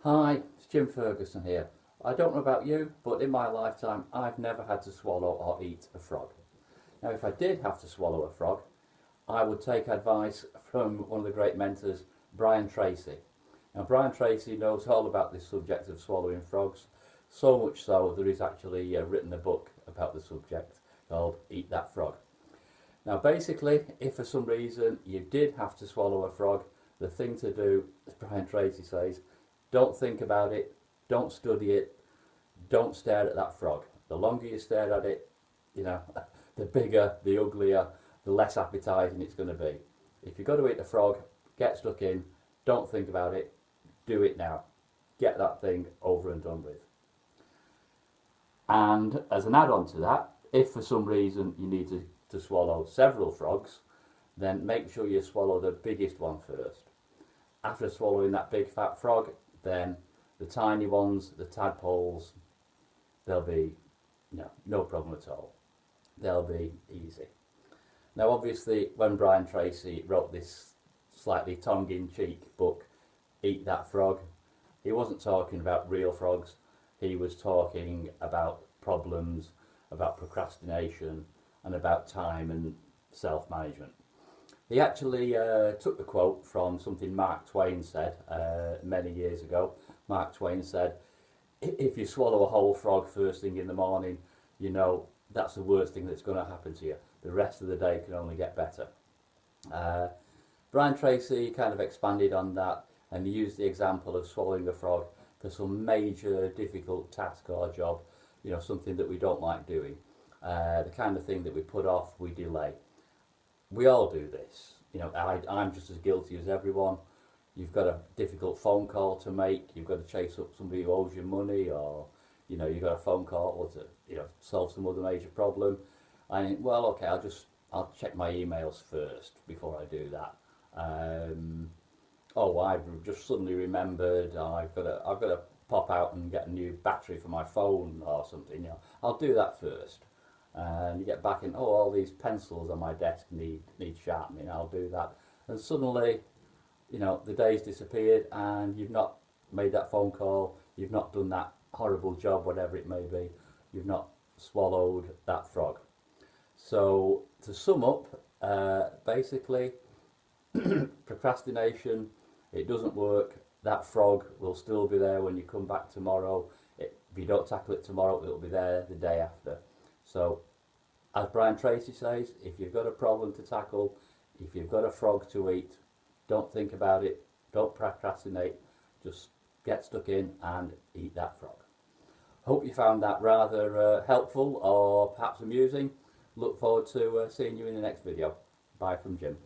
Hi, it's Jim Ferguson here. I don't know about you, but in my lifetime I've never had to swallow or eat a frog. Now if I did have to swallow a frog, I would take advice from one of the great mentors, Brian Tracy. Now Brian Tracy knows all about this subject of swallowing frogs, so much so that he's actually written a book about the subject called Eat That Frog. Now basically, if for some reason you did have to swallow a frog, the thing to do, as Brian Tracy says, don't think about it, don't study it, don't stare at that frog. The longer you stare at it, the bigger, the uglier, the less appetising it's going to be. If you've got to eat a frog, get stuck in, don't think about it, do it now. Get that thing over and done with. And as an add-on to that, if for some reason you need to swallow several frogs, then make sure you swallow the biggest one first. After swallowing that big fat frog, then the tiny ones, the tadpoles, they'll be no problem at all. They'll be easy. Now obviously when Brian Tracy wrote this slightly tongue-in-cheek book, Eat That Frog, he wasn't talking about real frogs, he was talking about problems, about procrastination and about time and self-management. He actually took the quote from something Mark Twain said many years ago. Mark Twain said, if you swallow a whole frog first thing in the morning, that's the worst thing that's going to happen to you. The rest of the day can only get better. Brian Tracy kind of expanded on that and used the example of swallowing a frog for some major difficult task or job, something that we don't like doing. The kind of thing that we put off, we delay. We all do this. I'm just as guilty as everyone. You've got a difficult phone call to make, you've got to chase up somebody who owes you money, or you've got a phone call to solve some other major problem. I think, well, okay, I'll check my emails first before I do that. Oh, I've just suddenly remembered I've got to pop out and get a new battery for my phone or something. I'll do that first. And you get back in, all these pencils on my desk need sharpening, I'll do that. And suddenly, the day's disappeared and you've not made that phone call, you've not done that horrible job, whatever it may be, you've not swallowed that frog. So, to sum up, basically, procrastination, it doesn't work. That frog will still be there when you come back tomorrow. If you don't tackle it tomorrow, it'll be there the day after. So, as Brian Tracy says, if you've got a problem to tackle, if you've got a frog to eat, don't think about it, don't procrastinate, just get stuck in and eat that frog. Hope you found that rather helpful or perhaps amusing. Look forward to seeing you in the next video. Bye from Jim.